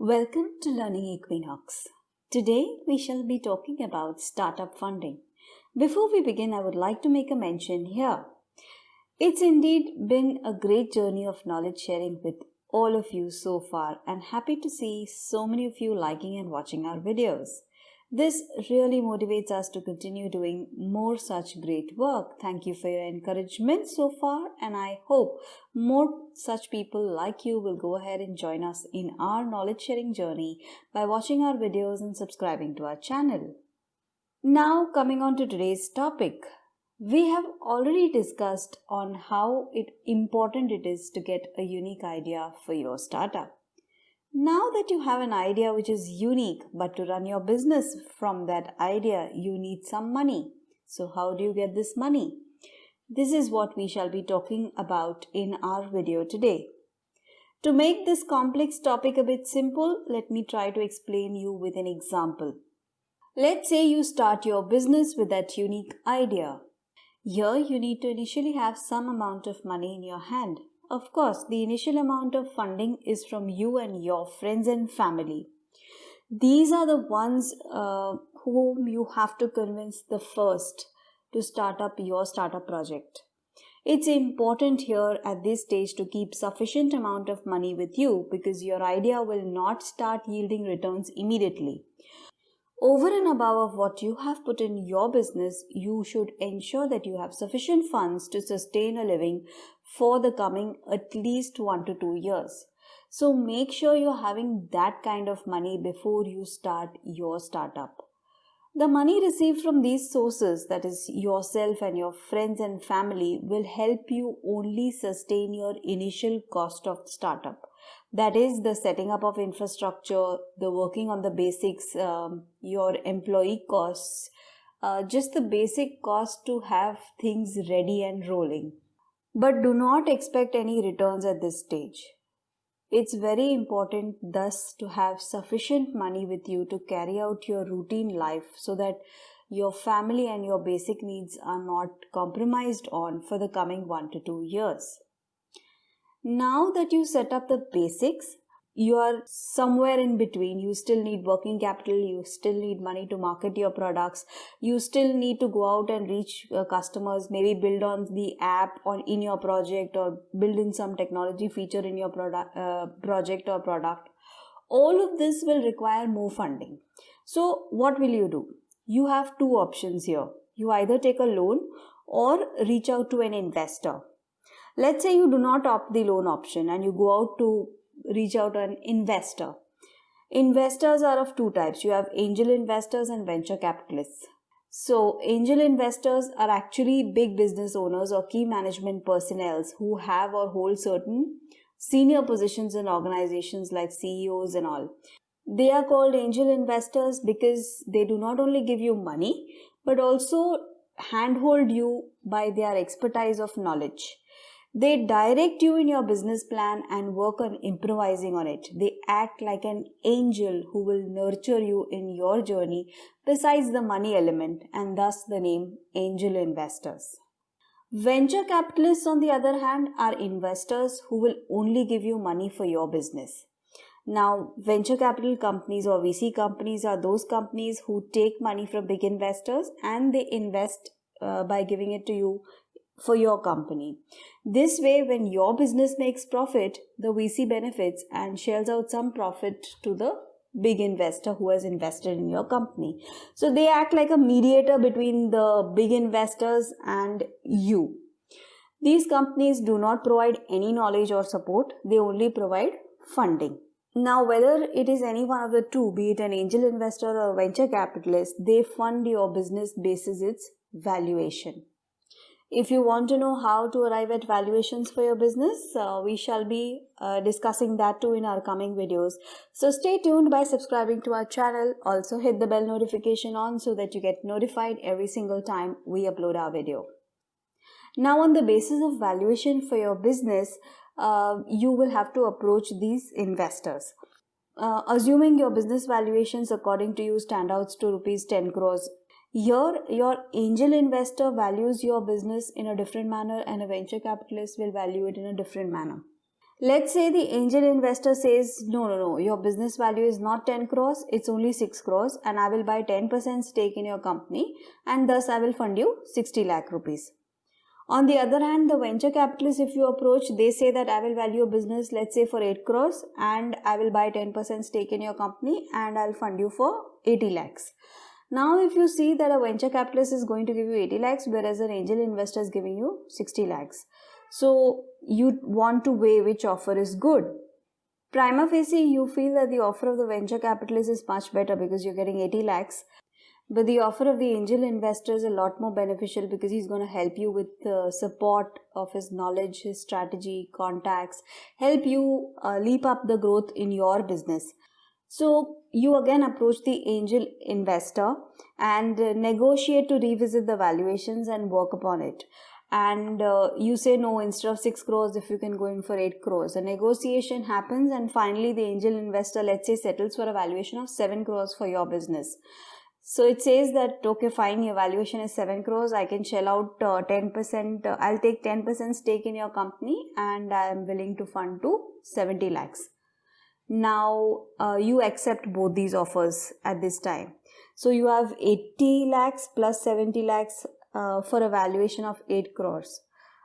Welcome to Learning Equinox. Today we shall be talking about startup funding. Before we begin, I would like to make a mention here. It's indeed been a great journey of knowledge sharing with all of you so far, and happy to see so many of you liking and watching our videos. This really motivates us to continue doing more such great work. Thank you for your encouragement so far, and I hope more such people like you will go ahead and join us in our knowledge sharing journey by watching our videos and subscribing to our channel. Now coming on to today's topic. We have already discussed on how important it is to get a unique idea for your startup. Now that you have an idea which is unique, but to run your business from that idea, you need some money. So how do you get this money? This is what we shall be talking about in our video today. To make this complex topic a bit simple, let me try to explain you with an example. Let's say you start your business with that unique idea. Here you need to initially have some amount of money in your hand. Of course, the initial amount of funding is from you and your friends and family. These are the ones whom you have to convince the first to start up your startup project. It's important here at this stage to keep sufficient amount of money with you because your idea will not start yielding returns immediately. Over and above of what you have put in your business, you should ensure that you have sufficient funds to sustain a living for the coming at least 1 to 2 years. So make sure you're having that kind of money before you start your startup. The money received from these sources, that is yourself and your friends and family, will help you only sustain your initial cost of the startup. That is the setting up of infrastructure, the working on the basics, your employee costs, just the basic cost to have things ready and rolling. But do not expect any returns at this stage. It's very important thus to have sufficient money with you to carry out your routine life so that your family and your basic needs are not compromised on for the coming 1 to 2 years. Now that you set up the basics, you are somewhere in between. You still need working capital, you still need money to market your products, you still need to go out and reach customers, maybe build on the app in your project or build in some technology feature in your project or product. All of this will require more funding. So what will you do? You have two options here. You either take a loan or reach out to an investor. Let's say you do not opt the loan option and you go out to reach out to an investor. Investors are of two types. You have angel investors and venture capitalists. So angel investors are actually big business owners or key management personnel who have or hold certain senior positions in organizations like CEOs and all. They are called angel investors because they do not only give you money but also handhold you by their expertise of knowledge. They direct you in your business plan and work on improvising on it. They act like an angel who will nurture you in your journey besides the money element, and thus the name angel investors. Venture capitalists, on the other hand, are investors who will only give you money for your business. Now, venture capital companies or VC companies are those companies who take money from big investors and they invest by giving it to you for your company. This way, when your business makes profit, the VC benefits and shells out some profit to the big investor who has invested in your company. So they act like a mediator between the big investors and you. These companies do not provide any knowledge or support. They only provide funding. Now, whether it is any one of the two, be it an angel investor or a venture capitalist, they fund your business basis its valuation. If you want to know how to arrive at valuations for your business, we shall be discussing that too in our coming videos. So stay tuned by subscribing to our channel. Also hit the bell notification on so that you get notified every single time we upload our video. Now, on the basis of valuation for your business, you will have to approach these investors. Assuming your business valuations according to you stand out to rupees 10 crores. Here, your angel investor values your business in a different manner and a venture capitalist will value it in a different manner. Let's say the angel investor says, no, your business value is not 10 crores, it's only 6 crores and I will buy 10% stake in your company and thus I will fund you 60 lakh rupees. On the other hand, the venture capitalists, if you approach, they say that I will value a business, let's say for 8 crores and I will buy 10% stake in your company and I'll fund you for 80 lakhs. Now, if you see that a venture capitalist is going to give you 80 lakhs, whereas an angel investor is giving you 60 lakhs. So, you want to weigh which offer is good. Prima facie, you feel that the offer of the venture capitalist is much better because you're getting 80 lakhs. But the offer of the angel investor is a lot more beneficial because he's going to help you with the support of his knowledge, his strategy, contacts, help you leap up the growth in your business. So you again approach the angel investor and negotiate to revisit the valuations and work upon it. And you say no, instead of 6 crores, if you can go in for 8 crores. A negotiation happens and finally the angel investor, let's say, settles for a valuation of 7 crores for your business. So it says that, okay, fine, your valuation is 7 crores. I can shell out 10%. I'll take 10% stake in your company and I am willing to fund to 70 lakhs. Now, you accept both these offers at this time. So you have 80 lakhs plus 70 lakhs for a valuation of 8 crores,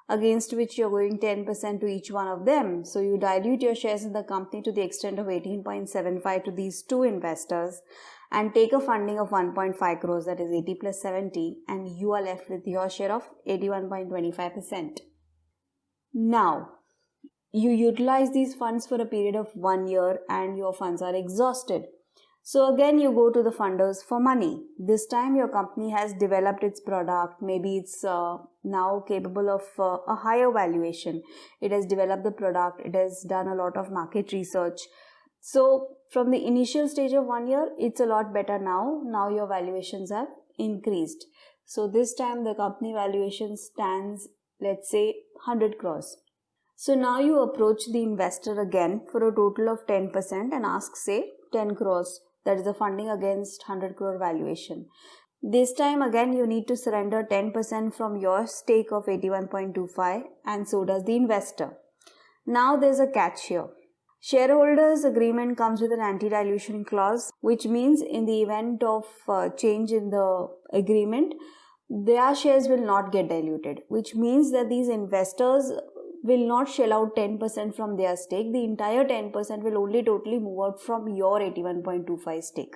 against which you're going 10% to each one of them. So you dilute your shares in the company to the extent of 18.75 to these two investors and take a funding of 1.5 crores, that is 80 plus 70, and you are left with your share of 81.25%. Now, you utilize these funds for a period of 1 year and your funds are exhausted. So again, you go to the funders for money. This time your company has developed its product. Maybe it's now capable of a higher valuation. It has developed the product. It has done a lot of market research. So from the initial stage of 1 year, it's a lot better now. Now your valuations have increased. So this time the company valuation stands, let's say, 100 crores. So now you approach the investor again for a total of 10% and ask, say, 10 crores. That is the funding against 100 crore valuation. This time again you need to surrender 10% from your stake of 81.25 and so does the investor. Now there's a catch here. Shareholders' agreement comes with an anti-dilution clause, which means in the event of change in the agreement, their shares will not get diluted, which means that these investors will not shell out 10% from their stake. The entire 10% will only totally move out from your 81.25 stake.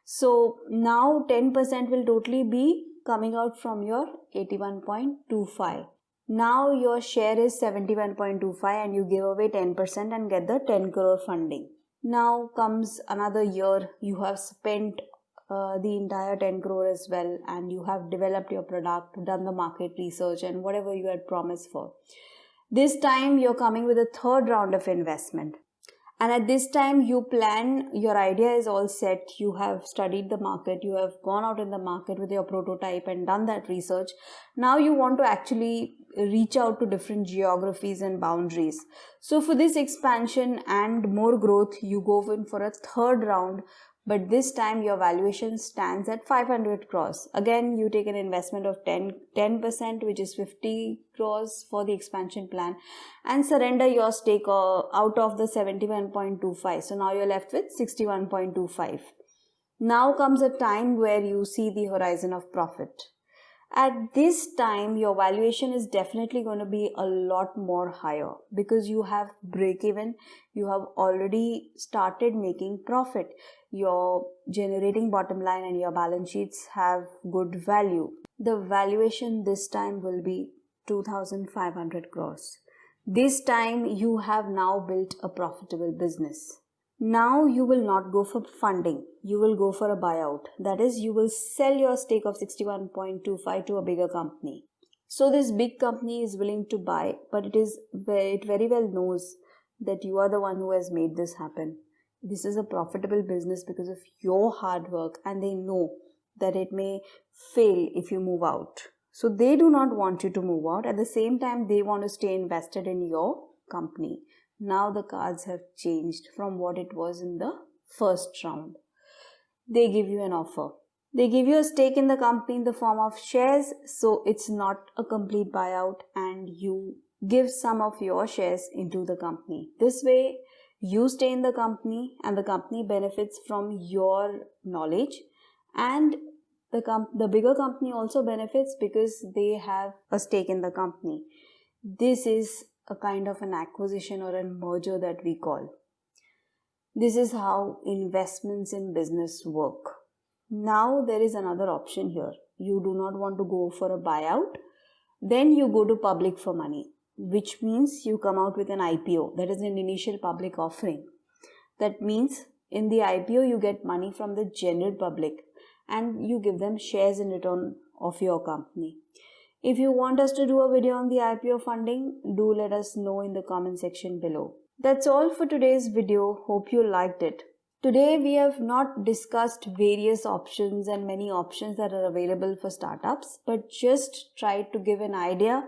So now 10% will totally be coming out from your 81.25. Now your share is 71.25 and you give away 10% and get the 10 crore funding. Now comes another year. You have spent the entire 10 crore as well and you have developed your product, done the market research and whatever you had promised for. This time you're coming with a third round of investment. And at this time you plan, your idea is all set, you have studied the market, you have gone out in the market with your prototype and done that research. Now you want to actually reach out to different geographies and boundaries. So for this expansion and more growth, you go in for a third round. But this time your valuation stands at 500 crores. Again, you take an investment of 10%, which is 50 crores for the expansion plan, and surrender your stake out of the 71.25. So now you're left with 61.25. Now comes a time where you see the horizon of profit. At this time, your valuation is definitely going to be a lot more higher because you have break even, you have already started making profit, you're generating bottom line and your balance sheets have good value. The valuation this time will be 2,500 crores. This time you have now built a profitable business. Now you will not go for funding, you will go for a buyout. That is, you will sell your stake of 61.25 to a bigger company. So this big company is willing to buy, but it very well knows that you are the one who has made this happen. This is a profitable business because of your hard work and they know that it may fail if you move out. So they do not want you to move out. At the same time, they want to stay invested in your company. Now the cards have changed from what it was in the first round. They give you an offer. They give you a stake in the company in the form of shares, so it's not a complete buyout and you give some of your shares into the company. This way, you stay in the company and the company benefits from your knowledge, and the bigger company also benefits because they have a stake in the company. This is a kind of an acquisition or a merger that we call. This is how investments in business work. Now there is another option here. You do not want to go for a buyout, then you go to public for money, which means you come out with an IPO, that is an initial public offering. That means in the IPO you get money from the general public and you give them shares in return of your company. If you want us to do a video on the IPO funding, do let us know in the comment section below. That's all for today's video. Hope you liked it. Today we have not discussed various options and many options that are available for startups, but just tried to give an idea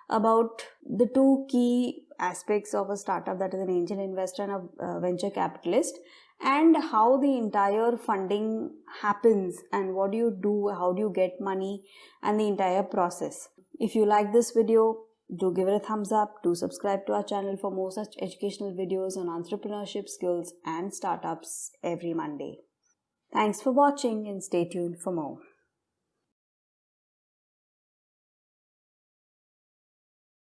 about the two key aspects of a startup, that is an angel investor and a venture capitalist, and how the entire funding happens and what do you do, how do you get money, and the entire process. If you like this video, do give it a thumbs up. Do subscribe to our channel for more such educational videos on entrepreneurship skills and startups every Monday. Thanks for watching and stay tuned for more.